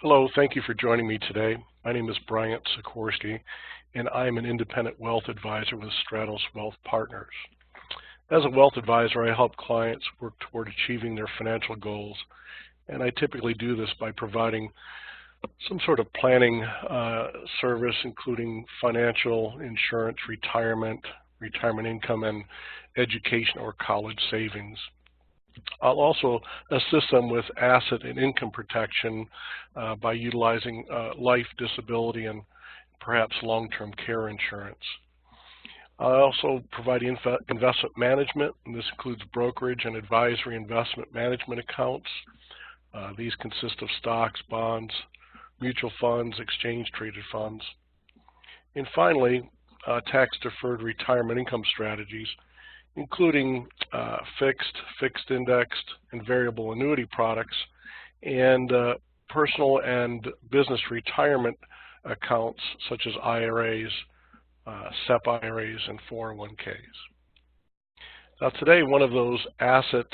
Hello, thank you for joining me today. My name is Briant Sikorski, and I am an independent wealth advisor with Stratos Wealth Partners. As a wealth advisor, I help clients work toward achieving their financial goals, and I typically do this by providing some sort of planning service, including financial, insurance, retirement income, and education or college savings. I'll also assist them with asset and income protection by utilizing life, disability, and perhaps long-term care insurance. I also provide investment management, and this includes brokerage and advisory investment management accounts. These consist of stocks, bonds, mutual funds, exchange-traded funds. And finally, tax-deferred retirement income strategies, including fixed indexed, and variable annuity products, and personal and business retirement accounts such as IRAs, SEP IRAs, and 401ks. Now today, one of those asset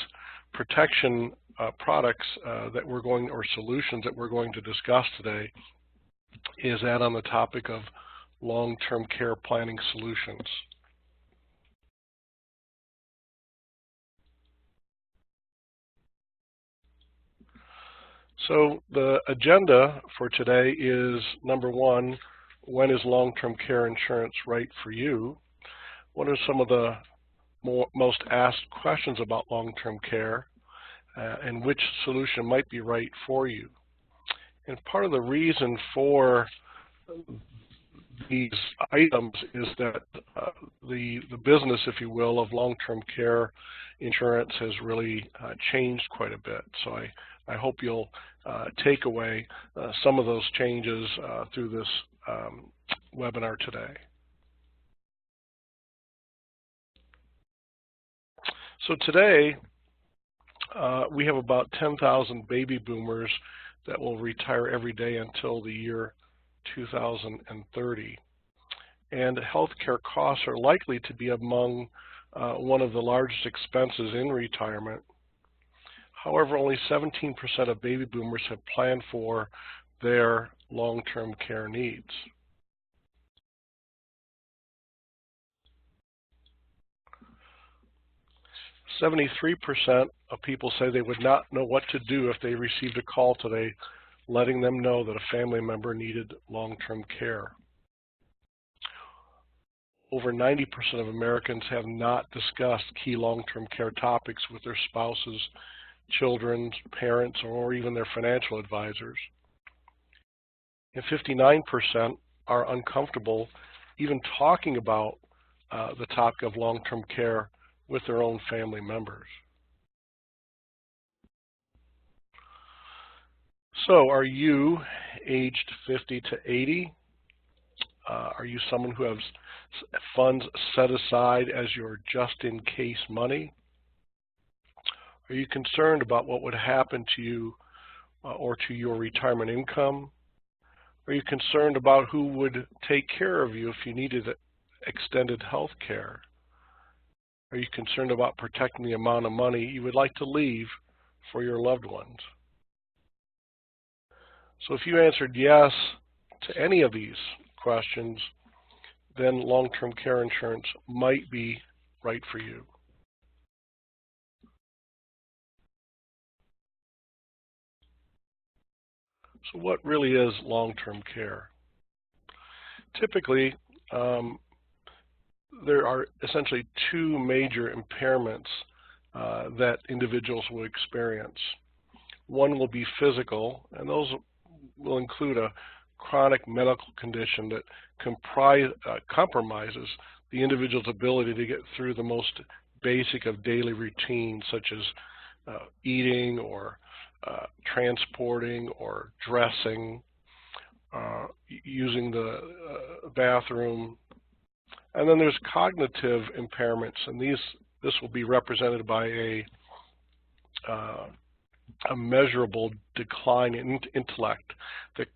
protection products or solutions that we're going to discuss today is on the topic of long-term care planning solutions. So the agenda for today is, number one, when is long-term care insurance right for you? What are some of the most asked questions about long-term care, and which solution might be right for you? And part of the reason for these items is that the business, if you will, of long-term care insurance has really changed quite a bit. So I hope you'll take away some of those changes through this webinar today. So today, we have about 10,000 baby boomers that will retire every day until the year 2030. And healthcare costs are likely to be among one of the largest expenses in retirement. However, only 17% of baby boomers have planned for their long-term care needs. "73% of people say they would not know what to do if they received a call today letting them know that a family member needed long-term care. Over 90% of Americans have not discussed key long-term care topics with their spouses, children, parents, or even their financial advisors. And 59% are uncomfortable even talking about the topic of long-term care with their own family members." So are you aged 50 to 80? Are you someone who has funds set aside as your just-in-case money? Are you concerned about what would happen to you or to your retirement income? Are you concerned about who would take care of you if you needed extended health care? Are you concerned about protecting the amount of money you would like to leave for your loved ones? So if you answered yes to any of these questions, then long-term care insurance might be right for you. So what really is long-term care? Typically, there are essentially two major impairments that individuals will experience. One will be physical, and those will include a chronic medical condition that compromises the individual's ability to get through the most basic of daily routines, such as eating or transporting or dressing, using the bathroom. And then there's cognitive impairments, and this will be represented by a measurable decline in intellect that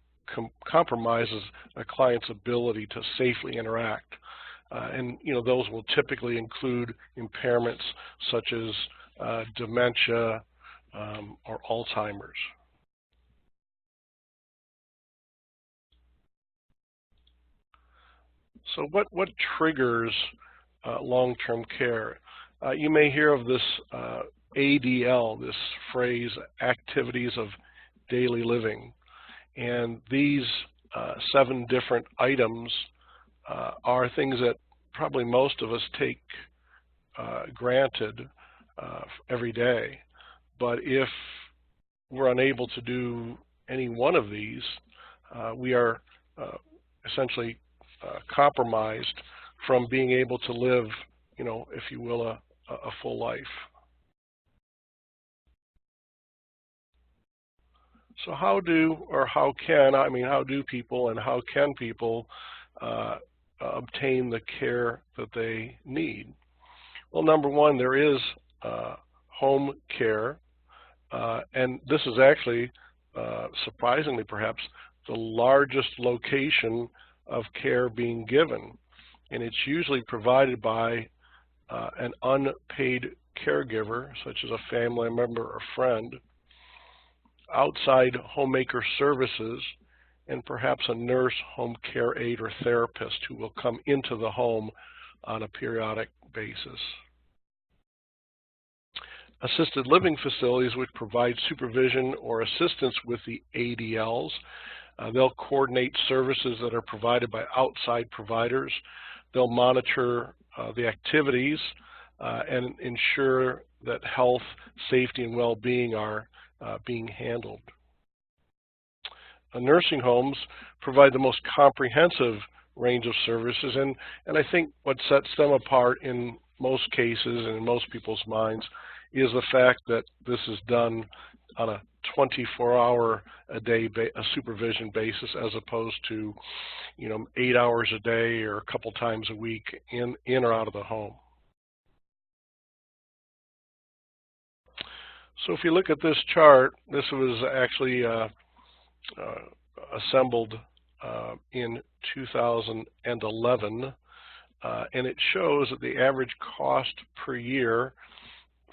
compromises a client's ability to safely interact. And those will typically include impairments such as dementia or Alzheimer's. So what triggers long-term care? You may hear of this ADL, this phrase, activities of daily living. And these 7 different items are things that probably most of us take granted every day. But if we're unable to do any one of these, we are essentially compromised from being able to live, if you will, a full life. So how do people and how can people obtain the care that they need? Well, number one, there is home care, and this is actually, surprisingly perhaps, the largest location of care being given, and it's usually provided by an unpaid caregiver, such as a family member or friend, outside homemaker services, and perhaps a nurse, home care aide, or therapist who will come into the home on a periodic basis. Assisted living facilities which provide supervision or assistance with the ADLs. They'll coordinate services that are provided by outside providers. They'll monitor the activities and ensure that health, safety, and well-being are being handled. Nursing homes provide the most comprehensive range of services, and I think what sets them apart in most cases and in most people's minds is the fact that this is done on a 24-hour-a-day supervision basis, as opposed to 8 hours a day or a couple times a week in or out of the home. So if you look at this chart, this was actually assembled in 2011, and it shows that the average cost per year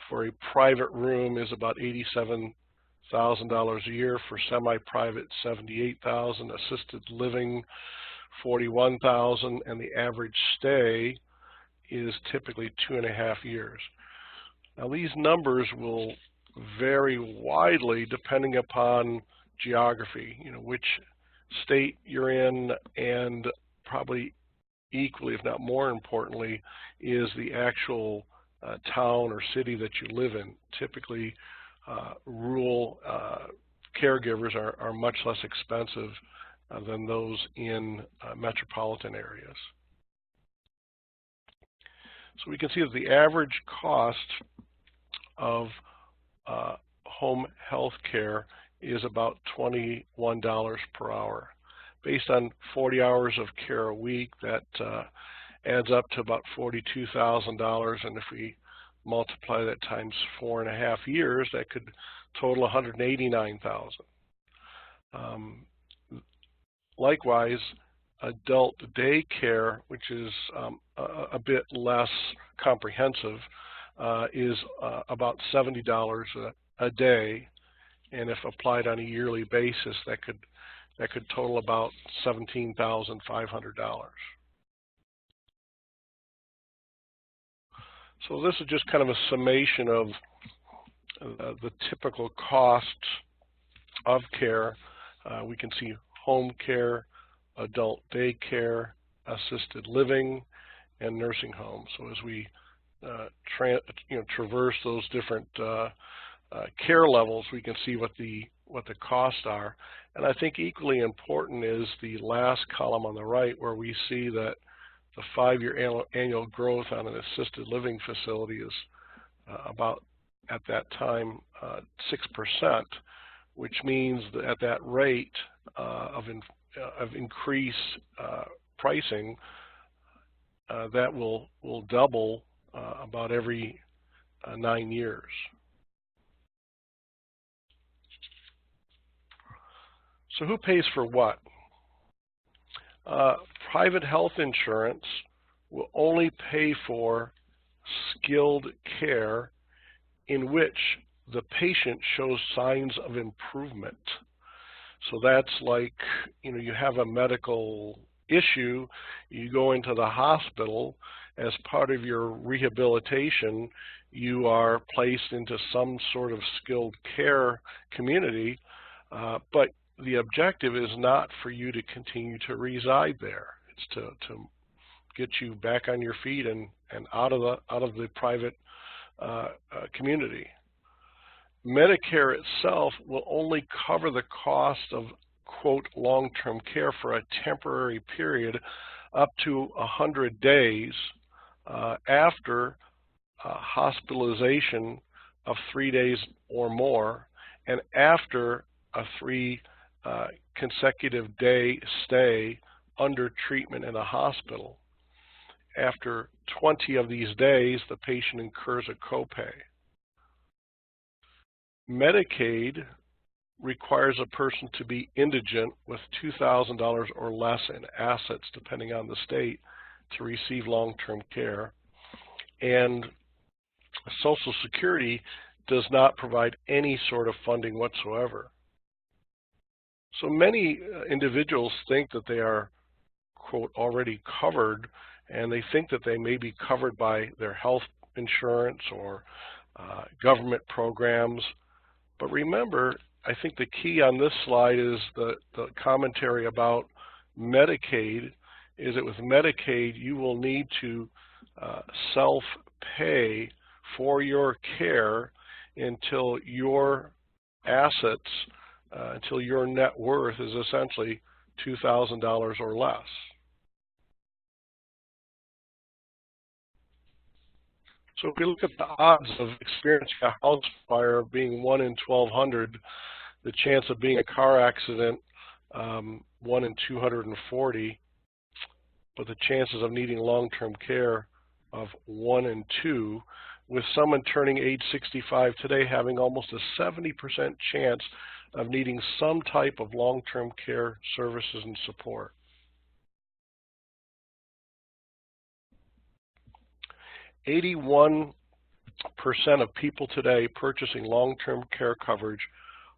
for a private room is about $87,000 a year, for semi-private $78,000, assisted living $41,000, and the average stay is typically 2.5 years. Now these numbers will vary widely depending upon geography, which state you're in, and probably equally, if not more importantly, is the actual town or city that you live in. Typically, rural caregivers are much less expensive than those in metropolitan areas. So we can see that the average cost of home health care is about $21 per hour. Based on 40 hours of care a week, that adds up to about $42,000, and if we multiply that times 4.5 years, that could total $189,000. Likewise, adult day care, which is a bit less comprehensive, is about $70 a day, and if applied on a yearly basis, that could total about $17,500. So this is just kind of a summation of the typical costs of care. We can see home care, adult day care, assisted living, and nursing homes. So as we traverse those different care levels, we can see what the costs are. And I think equally important is the last column on the right, where we see that the 5-year annual growth on an assisted living facility is about, at that time, 6%, which means that at that rate of increased pricing, that will double about every 9 years. So who pays for what? Private health insurance will only pay for skilled care in which the patient shows signs of improvement. So that's like, you have a medical issue, you go into the hospital. As part of your rehabilitation, you are placed into some sort of skilled care community, but the objective is not for you to continue to reside there. It's to get you back on your feet and out of the private community. Medicare itself will only cover the cost of, quote, long-term care for a temporary period up to 100 days after hospitalization of 3 days or more, and after a 3 consecutive day stay under treatment in a hospital. After 20 of these days, the patient incurs a copay. Medicaid requires a person to be indigent with $2,000 or less in assets, depending on the state, to receive long-term care. And Social Security does not provide any sort of funding whatsoever. So many individuals think that they are, quote, already covered, and they think that they may be covered by their health insurance or government programs. But remember, I think the key on this slide is the commentary about Medicaid, is that with Medicaid, you will need to self-pay for your care until your assets, until your net worth is essentially $2,000 or less. So if we look at the odds of experiencing a house fire being 1 in 1,200, the chance of being a car accident 1 in 240, but the chances of needing long-term care of 1 in 2, with someone turning age 65 today having almost a 70% chance of needing some type of long-term care services and support. "81% of people today purchasing long-term care coverage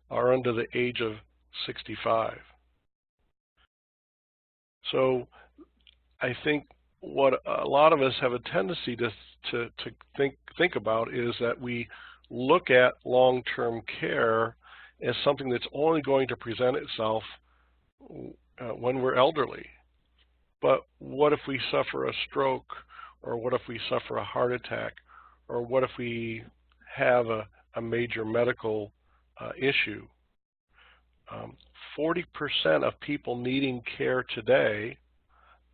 are under the age of 65. So I think what a lot of us have a tendency to think about is that we look at long-term care as something that's only going to present itself when we're elderly. But what if we suffer a stroke, or what if we suffer a heart attack, or what if we have a major medical issue? 40% of people needing care today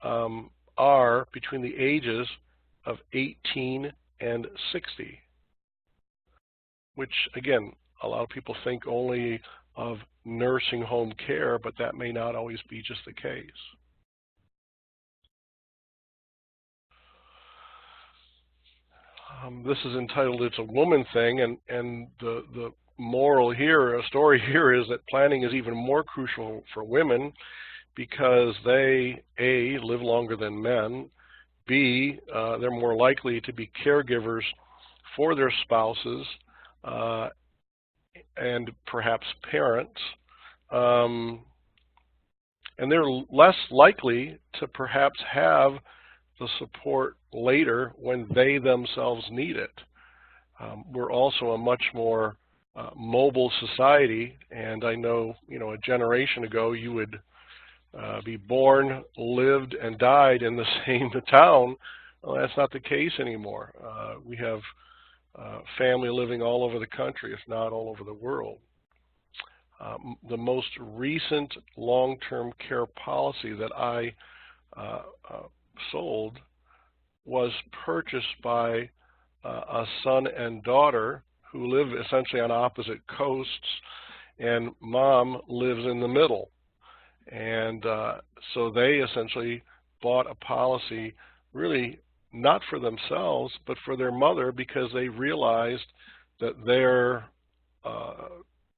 are between the ages of 18 and 60, which, again, a lot of people think only of nursing home care, but that may not always be just the case. This is entitled "It's a Woman Thing," and the moral here, a story here, is that planning is even more crucial for women because they, A, live longer than men, B, they're more likely to be caregivers for their spouses and perhaps parents, and they're less likely to perhaps have the support later when they themselves need it. We're also a much more mobile society, and I know, a generation ago you would be born, lived, and died in the same town. Well, that's not the case anymore. We have family living all over the country, if not all over the world. The most recent long-term care policy that I sold was purchased by a son and daughter who live essentially on opposite coasts, and mom lives in the middle. And so they essentially bought a policy really not for themselves, but for their mother, because they realized that their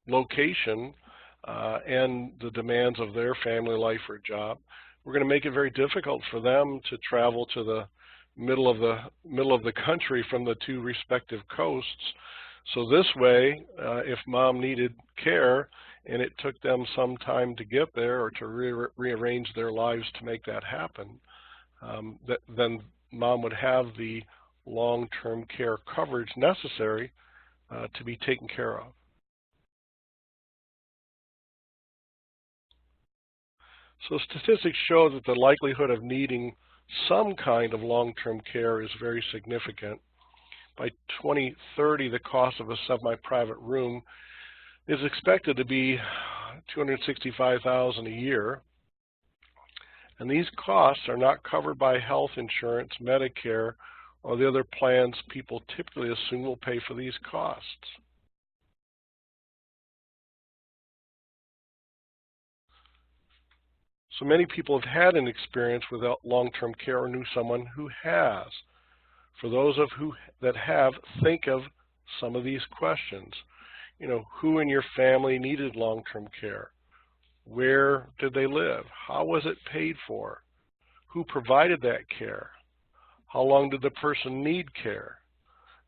location and the demands of their family life or job were going to make it very difficult for them to travel to the middle of the country from the two respective coasts. So this way, if mom needed care and it took them some time to get there or to rearrange their lives to make that happen, then mom would have the long-term care coverage necessary to be taken care of. So statistics show that the likelihood of needing some kind of long-term care is very significant. By 2030, the cost of a semi-private room is expected to be $265,000 a year. And these costs are not covered by health insurance, Medicare, or the other plans people typically assume will pay for these costs. So many people have had an experience with long-term care or knew someone who has. For those of you that have, think of some of these questions. You know, who in your family needed long-term care? Where did they live? How was it paid for? Who provided that care? How long did the person need care?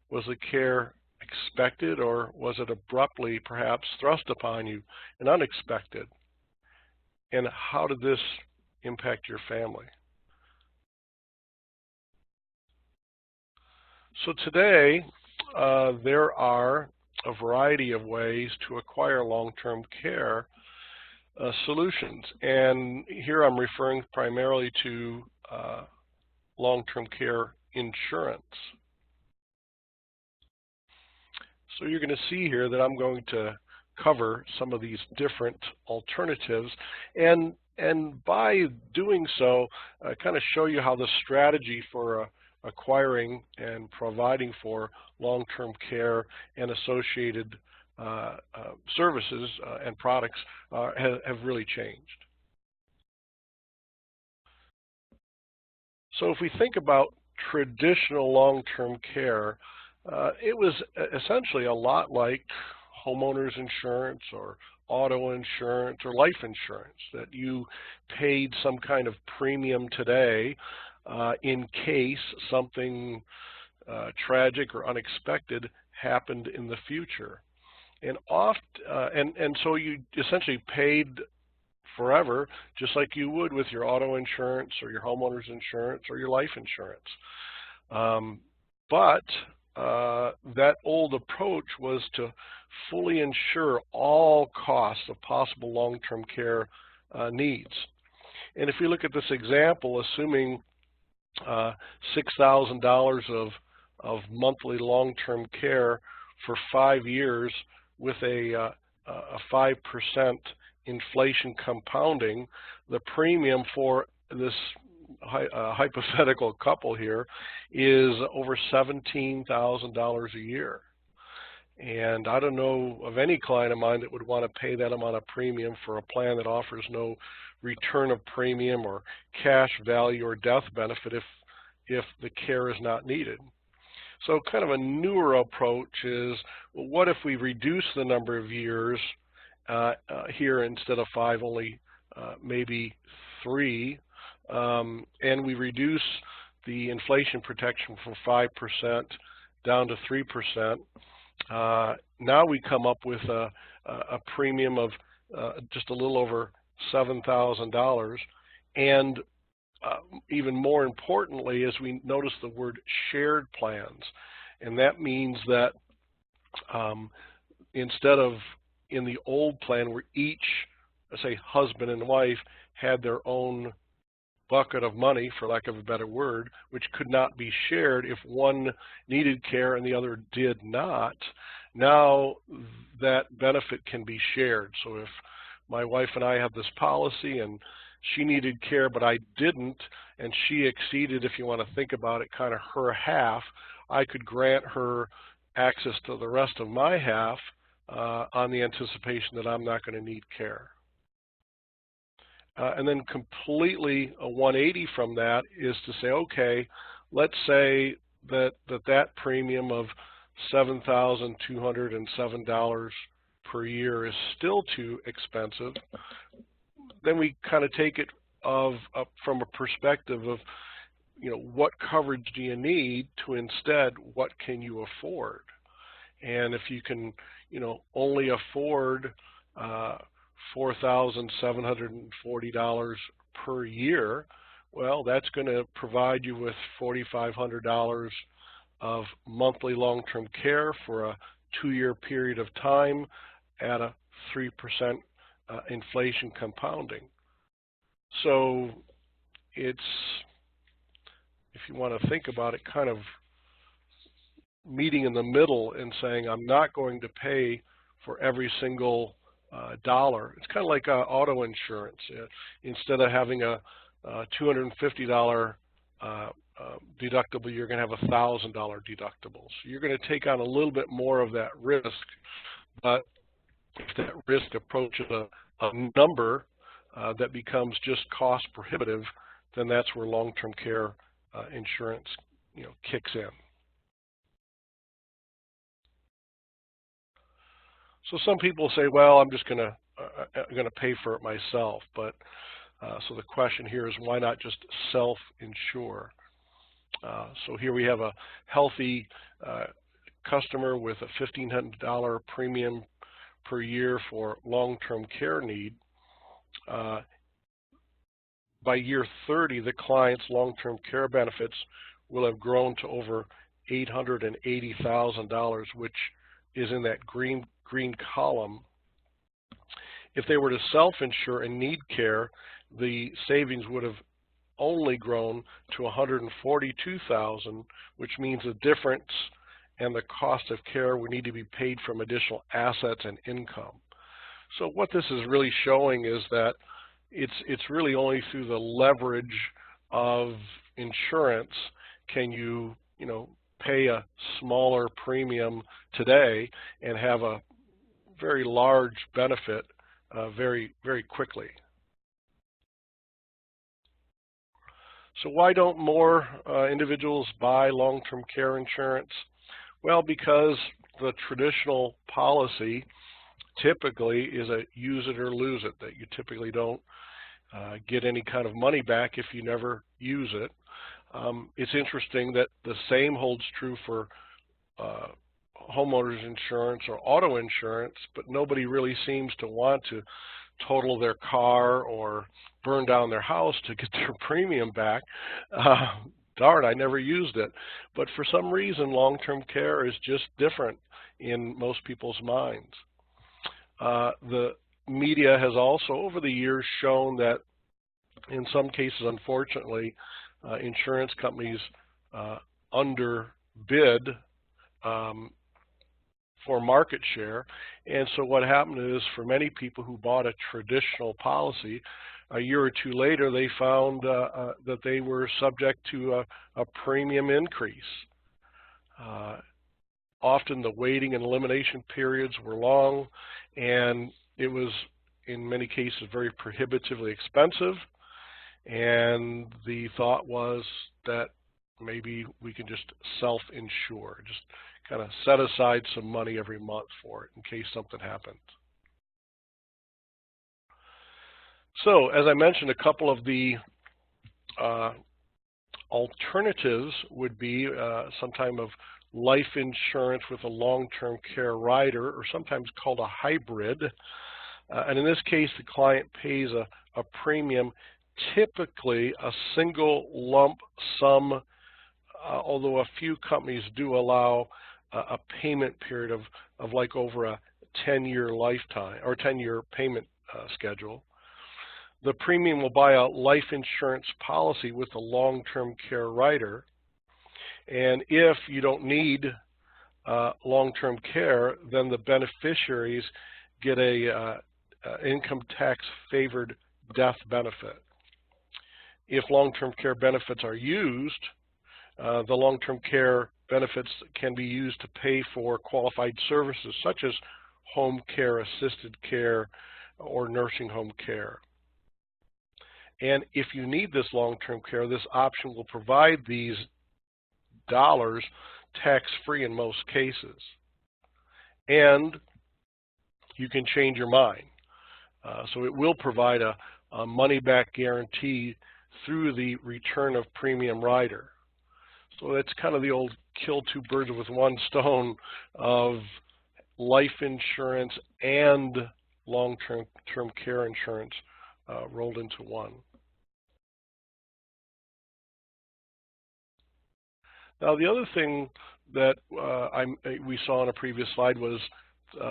Was the care expected, or was it abruptly perhaps thrust upon you and unexpected? And how did this impact your family? So today, there are a variety of ways to acquire long-term care solutions. And here I'm referring primarily to long-term care insurance. So you're going to see here that I'm going to cover some of these different alternatives, and by doing so, kind of show you how the strategy for acquiring and providing for long-term care and associated services and products have really changed. So if we think about traditional long-term care, it was essentially a lot like homeowners insurance or auto insurance or life insurance, that you paid some kind of premium today in case something tragic or unexpected happened in the future. And so you essentially paid forever, just like you would with your auto insurance or your homeowners insurance or your life insurance. But that old approach was to fully insure all costs of possible long-term care needs. And if we look at this example, assuming $6,000 of monthly long-term care for 5 years with a 5% inflation compounding, the premium for this hypothetical couple here is over $17,000 a year. And I don't know of any client of mine that would want to pay that amount of premium for a plan that offers no return of premium or cash value or death benefit if the care is not needed. So kind of a newer approach is, well, what if we reduce the number of years here instead of 5, only maybe 3, and we reduce the inflation protection from 5% down to 3%. Now we come up with a premium of just a little over $7,000, and even more importantly, as we notice the word shared plans, and that means that instead of in the old plan where each, say, husband and wife had their own bucket of money, for lack of a better word, which could not be shared if one needed care and the other did not, now that benefit can be shared. So if my wife and I have this policy and she needed care but I didn't, and she exceeded, if you want to think about it, kind of her half, I could grant her access to the rest of my half on the anticipation that I'm not going to need care. And then completely a 180 from that is to say, okay, let's say that premium of $7,207 per year is still too expensive. Then we kind of take it from a perspective of, you know, what coverage do you need, to instead, what can you afford? And if you can, you know, only afford $4,740 per year, well, that's going to provide you with $4,500 of monthly long-term care for a 2-year period of time at a 3% inflation compounding. So it's, if you want to think about it, kind of meeting in the middle and saying, I'm not going to pay for every single dollar. It's kind of like auto insurance. Instead of having a $250 deductible, you're going to have a $1,000 deductible. So you're going to take on a little bit more of that risk, but if that risk approaches a number that becomes just cost prohibitive, then that's where long-term care insurance, kicks in. So some people say, well, I'm just going to pay for it myself. But so the question here is, why not just self-insure? So here we have a healthy customer with a $1,500 premium per year for long-term care need. By year 30, the client's long-term care benefits will have grown to over $880,000, which is in that green column. If they were to self-insure and need care, the savings would have only grown to $142,000, which means the difference and the cost of care would need to be paid from additional assets and income. So what this is really showing is that it's really only through the leverage of insurance can you pay a smaller premium today and have a very large benefit very, very quickly. So why don't more individuals buy long-term care insurance? Well, because the traditional policy typically is a use it or lose it, that you typically don't get any kind of money back if you never use it. It's interesting that the same holds true for homeowners insurance or auto insurance, but nobody really seems to want to total their car or burn down their house to get their premium back. Darn, I never used it. But for some reason, long-term care is just different in most people's minds. The media has also, over the years, shown that in some cases, unfortunately, insurance companies underbid for market share. And so what happened is, for many people who bought a traditional policy, a year or two later, they found that they were subject to a premium increase. Often the waiting and elimination periods were long, and it was, in many cases, very prohibitively expensive. And the thought was that maybe we can just self-insure, just kind of set aside some money every month for it in case something happens. So, as I mentioned, a couple of the alternatives would be some type of life insurance with a long-term care rider, or sometimes called a hybrid. And in this case, the client pays a premium, typically a single lump sum, although a few companies do allow a payment period of like over a 10-year lifetime or 10-year payment schedule. The premium will buy a life insurance policy with a long-term care rider. And if you don't need long-term care, then the beneficiaries get a income tax favored death benefit. If long-term care benefits are used, the long-term care benefits can be used to pay for qualified services such as home care, assisted care, or nursing home care. And if you need this long-term care, this option will provide these dollars tax-free in most cases. And you can change your mind. So it will provide a money-back guarantee through the return of premium rider. So that's kind of the old kill two birds with one stone of life insurance and long-term care insurance rolled into one. Now, the other thing that we saw on a previous slide was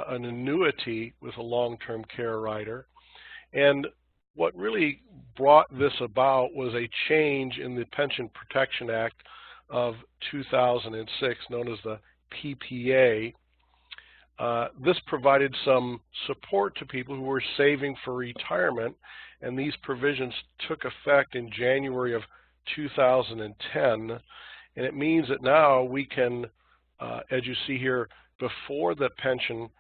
an annuity with a long-term care rider. And what really brought this about was a change in the Pension Protection Act of 2006, known as the PPA. This provided some support to people who were saving for retirement, and these provisions took effect in January of 2010. And it means that now we can, as you see here, before the Pension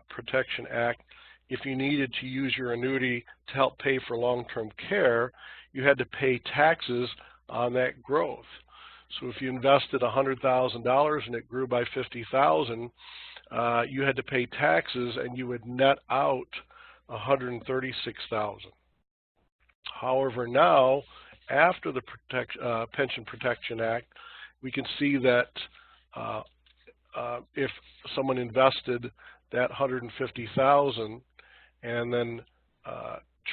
Protection Act, if you needed to use your annuity to help pay for long-term care, you had to pay taxes on that growth. So if you invested $100,000 and it grew by $50,000, you had to pay taxes and you would net out $136,000. However, now, after the Pension Protection Act, we can see that if someone invested that $150,000 and then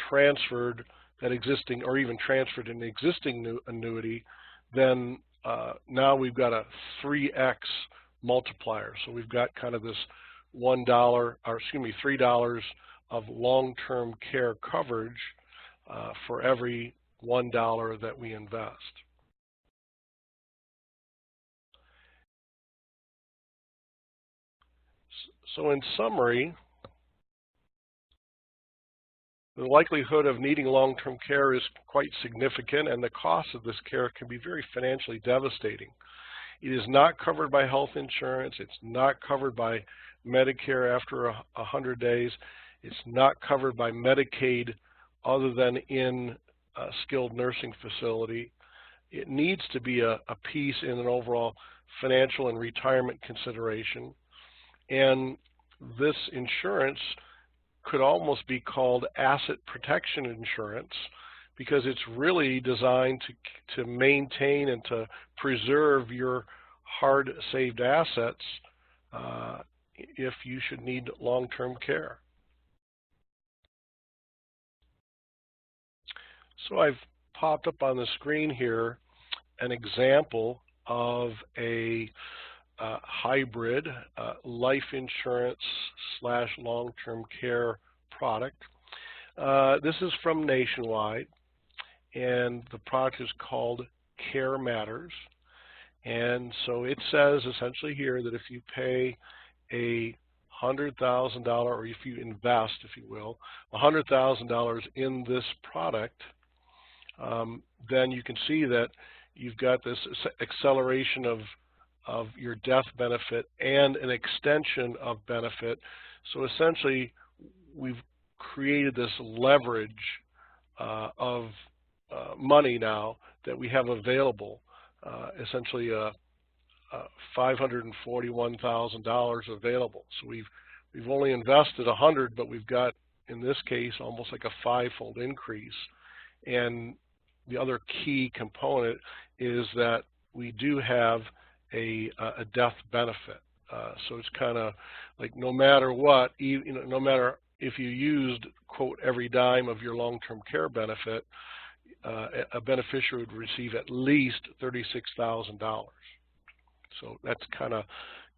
transferred that existing, or even transferred an existing annuity, then now we've got a 3x multiplier. So we've got kind of this $3 of long-term care coverage for every $1 that we invest. So in summary, the likelihood of needing long-term care is quite significant, and the cost of this care can be very financially devastating. It is not covered by health insurance. It's not covered by Medicare after 100 days. It's not covered by Medicaid other than in a skilled nursing facility. It needs to be a piece in an overall financial and retirement consideration. And this insurance could almost be called asset protection insurance, because it's really designed to maintain and to preserve your hard-saved assets if you should need long-term care. So I've popped up on the screen here an example of a hybrid life insurance / long-term care product. This is from Nationwide, and the product is called Care Matters. And so it says essentially here that if you pay a $100,000, or if you invest, if you will, $100,000 in this product, then you can see that you've got this acceleration of your death benefit and an extension of benefit. So essentially, we've created this leverage of money now that we have available, essentially $541,000 available. So we've only invested 100, but we've got, in this case, almost like a 5-fold increase. And the other key component is that we do have a death benefit. So it's kind of like no matter what, no matter if you used, quote, every dime of your long-term care benefit, a beneficiary would receive at least $36,000. So that's kind of,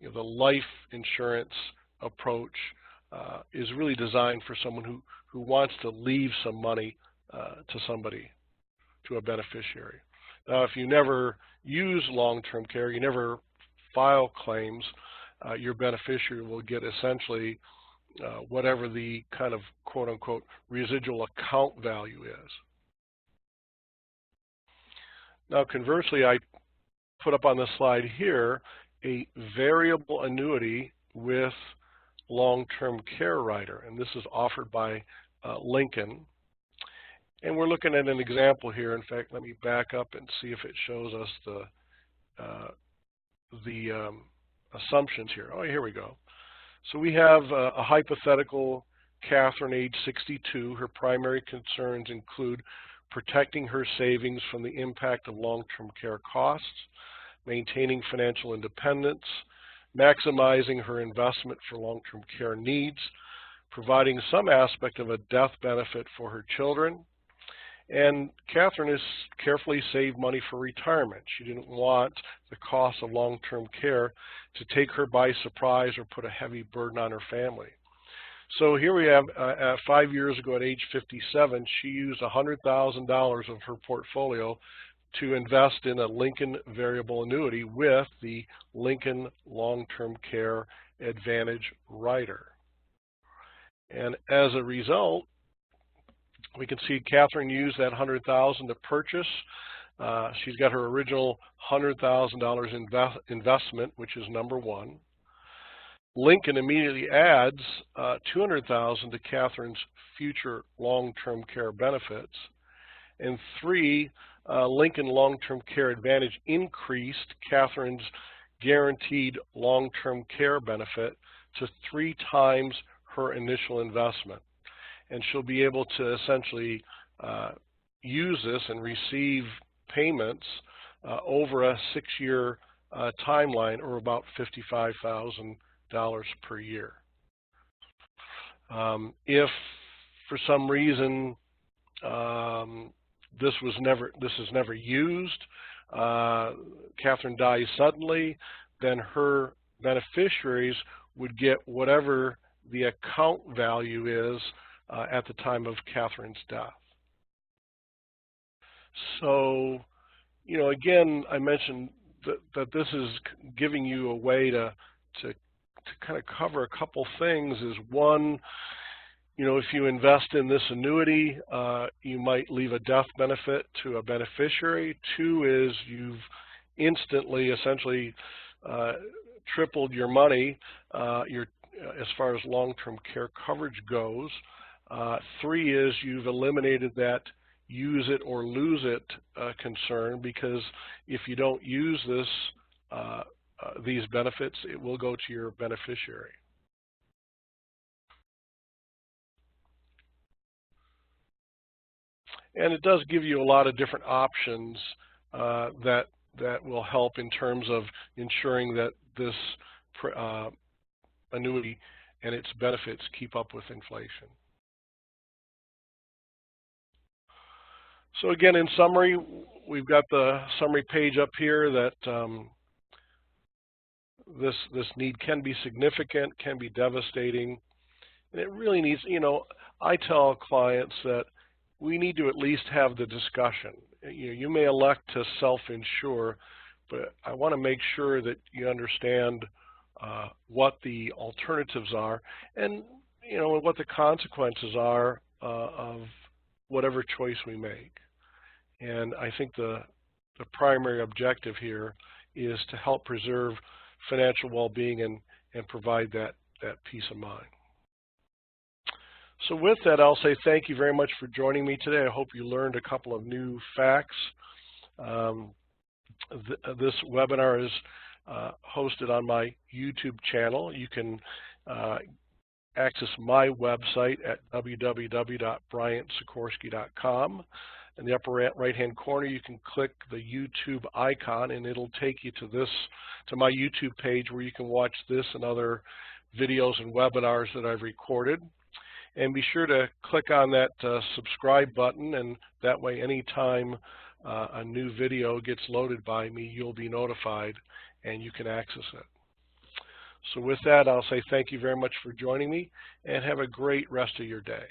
the life insurance approach is really designed for someone who wants to leave some money to somebody, to a beneficiary. Now, if you never use long-term care, you never file claims, your beneficiary will get essentially whatever the kind of quote-unquote residual account value is. Now, conversely, I put up on the slide here a variable annuity with long-term care rider, and this is offered by Lincoln. And we're looking at an example here. In fact, let me back up and see if it shows us the assumptions here. Oh, here we go. So we have a hypothetical Catherine, age 62. Her primary concerns include protecting her savings from the impact of long-term care costs, maintaining financial independence, maximizing her investment for long-term care needs, providing some aspect of a death benefit for her children. And Catherine has carefully saved money for retirement. She didn't want the cost of long-term care to take her by surprise or put a heavy burden on her family. So here we have, 5 years ago at age 57, she used $100,000 of her portfolio to invest in a Lincoln variable annuity with the Lincoln Long-Term Care Advantage Rider. And as a result, we can see Catherine used that $100,000 to purchase. She's got her original $100,000 investment, which is number one. Lincoln immediately adds $200,000 to Catherine's future long-term care benefits. And three, Lincoln Long-Term Care Advantage increased Catherine's guaranteed long-term care benefit to 3 times her initial investment. And she'll be able to essentially use this and receive payments over a 6-year timeline, or about $55,000 per year. If for some reason this is never used, Catherine dies suddenly, then her beneficiaries would get whatever the account value is at the time of Catherine's death. So, you know, again, I mentioned that this is giving you a way to kind of cover a couple things. Is one, you know, if you invest in this annuity, you might leave a death benefit to a beneficiary. Two is you've instantly, essentially, tripled your money as far as long-term care coverage goes. Three is you've eliminated that use it or lose it concern, because if you don't use these benefits, it will go to your beneficiary. And it does give you a lot of different options that will help in terms of ensuring that this annuity and its benefits keep up with inflation. So again, in summary, we've got the summary page up here that this need can be significant, can be devastating, and it really needs, you know, I tell clients that we need to at least have the discussion. You know, you may elect to self-insure, but I want to make sure that you understand what the alternatives are, and you know, what the consequences are of whatever choice we make. And I think the primary objective here is to help preserve financial well-being and provide that peace of mind. So with that, I'll say thank you very much for joining me today. I hope you learned a couple of new facts. This webinar is hosted on my YouTube channel. You can access my website at www.briantsikorski.com. In the upper right-hand corner, you can click the YouTube icon, and it'll take you to my YouTube page, where you can watch this and other videos and webinars that I've recorded. And be sure to click on that subscribe button, and that way, anytime a new video gets loaded by me, you'll be notified and you can access it. So with that, I'll say thank you very much for joining me, and have a great rest of your day.